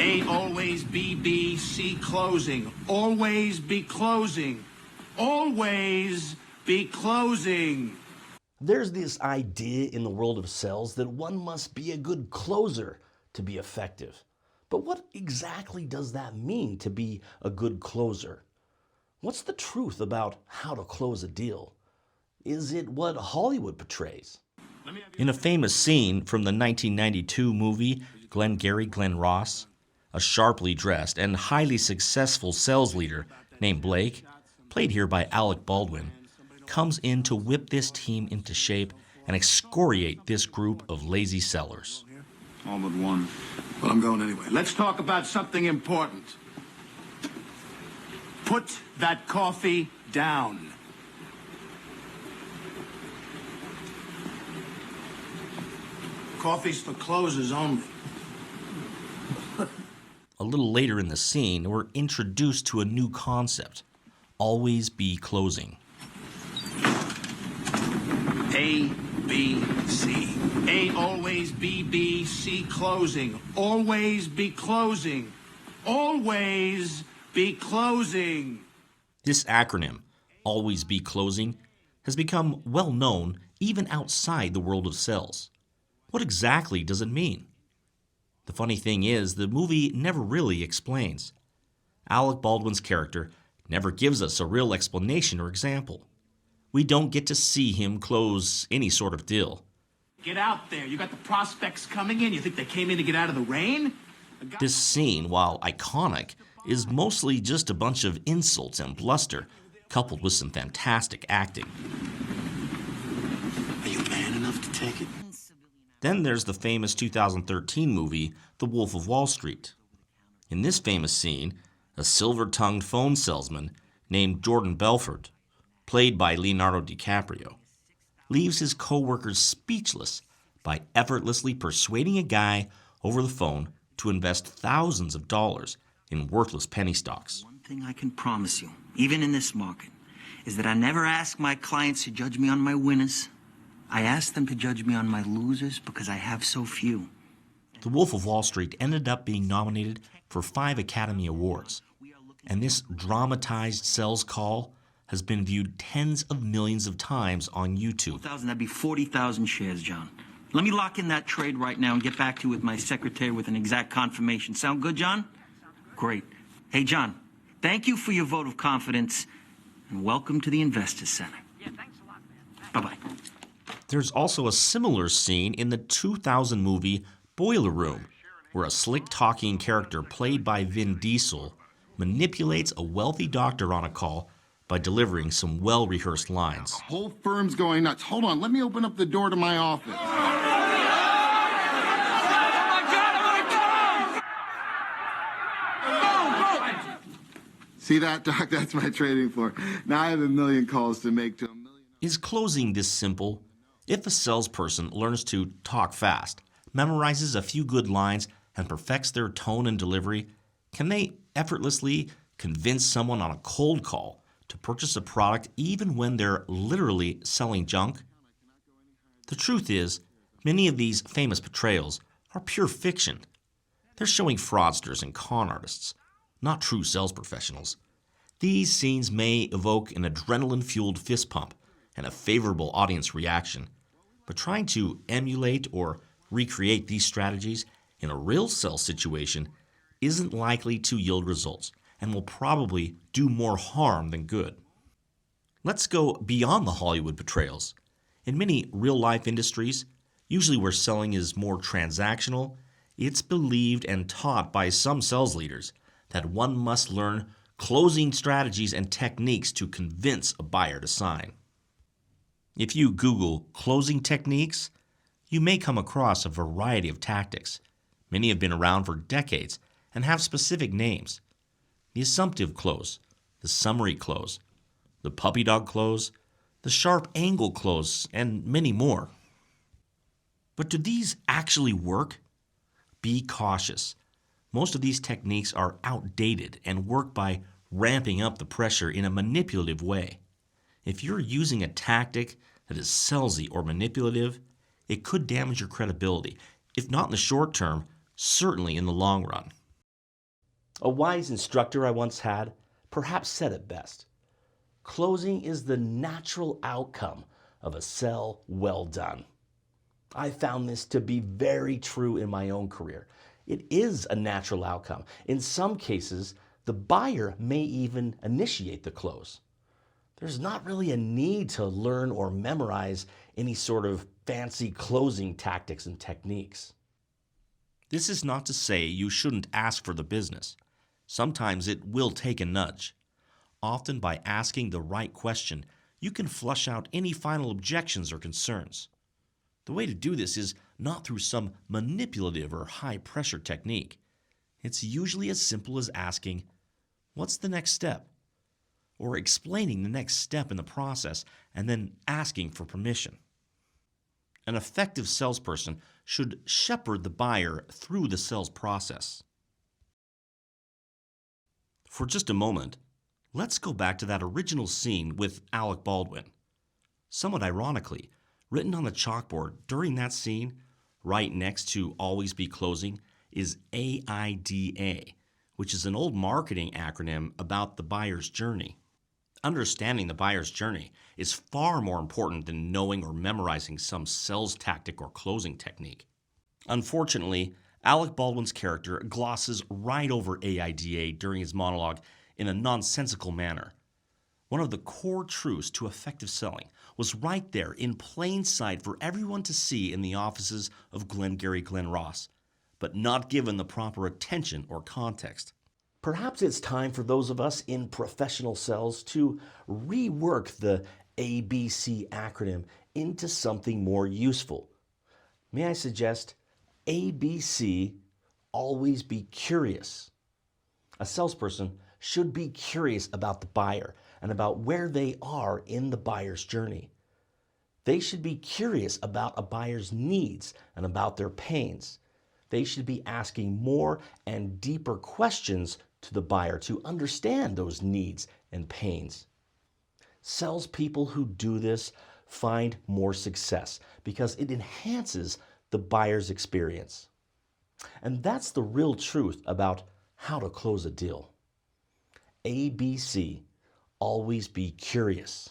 A, always be B, C, closing. Always be closing. Always be closing. There's this idea in the world of sales that one must be a good closer to be effective. But what exactly does that mean to be a good closer? What's the truth about how to close a deal? Is it what Hollywood portrays? In a famous scene from the 1992 movie Glengarry Glen Ross, a sharply dressed and highly successful sales leader named Blake, played here by Alec Baldwin, comes in to whip this team into shape and excoriate this group of lazy sellers. All but one. Well, I'm going anyway. Let's talk about something important. Put that coffee down. Coffee's for closers only. A little later in the scene, we're introduced to a new concept: always be closing. A, B, C. A, always be B, C, closing. Always be closing. Always be closing. This acronym, always be closing, has become well known even outside the world of sales. What exactly does it mean? The funny thing is, the movie never really explains. Alec Baldwin's character never gives us a real explanation or example. We don't get to see him close any sort of deal. Get out there. You got the prospects coming in. You think they came in to get out of the rain? This scene, while iconic, is mostly just a bunch of insults and bluster, coupled with some fantastic acting. Are you man enough to take it? Then there's the famous 2013 movie, The Wolf of Wall Street. In this famous scene, a silver-tongued phone salesman named Jordan Belfort, played by Leonardo DiCaprio, leaves his co-workers speechless by effortlessly persuading a guy over the phone to invest thousands of dollars in worthless penny stocks. One thing I can promise you, even in this market, is that I never ask my clients to judge me on my winners. I ask them to judge me on my losers because I have so few. The Wolf of Wall Street ended up being nominated for 5 Academy Awards, and this dramatized sales call has been viewed tens of millions of times on YouTube. 4,000, that'd be 40,000 shares, John. Let me lock in that trade right now and get back to you with my secretary with an exact confirmation. Sound good, John? Great. Hey, John, thank you for your vote of confidence, and welcome to the Investors Center. Yeah, thanks a lot, man. Bye-bye. There's also a similar scene in the 2000 movie Boiler Room, where a slick-talking character played by Vin Diesel manipulates a wealthy doctor on a call by delivering some well-rehearsed lines. The whole firm's going nuts. Hold on, let me open up the door to my office. See that, Doc? That's my trading floor. Now I have a million calls to make to a million. Is closing this simple? If a salesperson learns to talk fast, memorizes a few good lines, and perfects their tone and delivery, can they effortlessly convince someone on a cold call to purchase a product even when they're literally selling junk? The truth is, many of these famous portrayals are pure fiction. They're showing fraudsters and con artists, not true sales professionals. These scenes may evoke an adrenaline-fueled fist pump and a favorable audience reaction, but trying to emulate or recreate these strategies in a real sales situation isn't likely to yield results and will probably do more harm than good. Let's go beyond the Hollywood portrayals. In many real-life industries, usually where selling is more transactional, it's believed and taught by some sales leaders that one must learn closing strategies and techniques to convince a buyer to sign. If you Google closing techniques, you may come across a variety of tactics. Many have been around for decades and have specific names. The assumptive close, the summary close, the puppy dog close, the sharp angle close, and many more. But do these actually work? Be cautious. Most of these techniques are outdated and work by ramping up the pressure in a manipulative way. If you're using a tactic that is salesy or manipulative, it could damage your credibility, if not in the short term, certainly in the long run. A wise instructor I once had perhaps said it best. Closing is the natural outcome of a sell well done. I found this to be very true in my own career. It is a natural outcome. In some cases, the buyer may even initiate the close. There's not really a need to learn or memorize any sort of fancy closing tactics and techniques. This is not to say you shouldn't ask for the business. Sometimes it will take a nudge. Often by asking the right question, you can flush out any final objections or concerns. The way to do this is not through some manipulative or high-pressure technique. It's usually as simple as asking, "What's the next step?" or explaining the next step in the process and then asking for permission. An effective salesperson should shepherd the buyer through the sales process. For just a moment, let's go back to that original scene with Alec Baldwin. Somewhat ironically, written on the chalkboard during that scene, right next to "always be closing," is AIDA, which is an old marketing acronym about the buyer's journey. Understanding the buyer's journey is far more important than knowing or memorizing some sales tactic or closing technique. Unfortunately, Alec Baldwin's character glosses right over AIDA during his monologue in a nonsensical manner. One of the core truths to effective selling was right there in plain sight for everyone to see in the offices of Glengarry Glen Ross, but not given the proper attention or context. Perhaps it's time for those of us in professional sales to rework the ABC acronym into something more useful. May I suggest ABC, always be curious. A salesperson should be curious about the buyer and about where they are in the buyer's journey. They should be curious about a buyer's needs and about their pains. They should be asking more and deeper questions to the buyer to understand those needs and pains. Salespeople who do this find more success because it enhances the buyer's experience. And that's the real truth about how to close a deal. ABC, always be curious.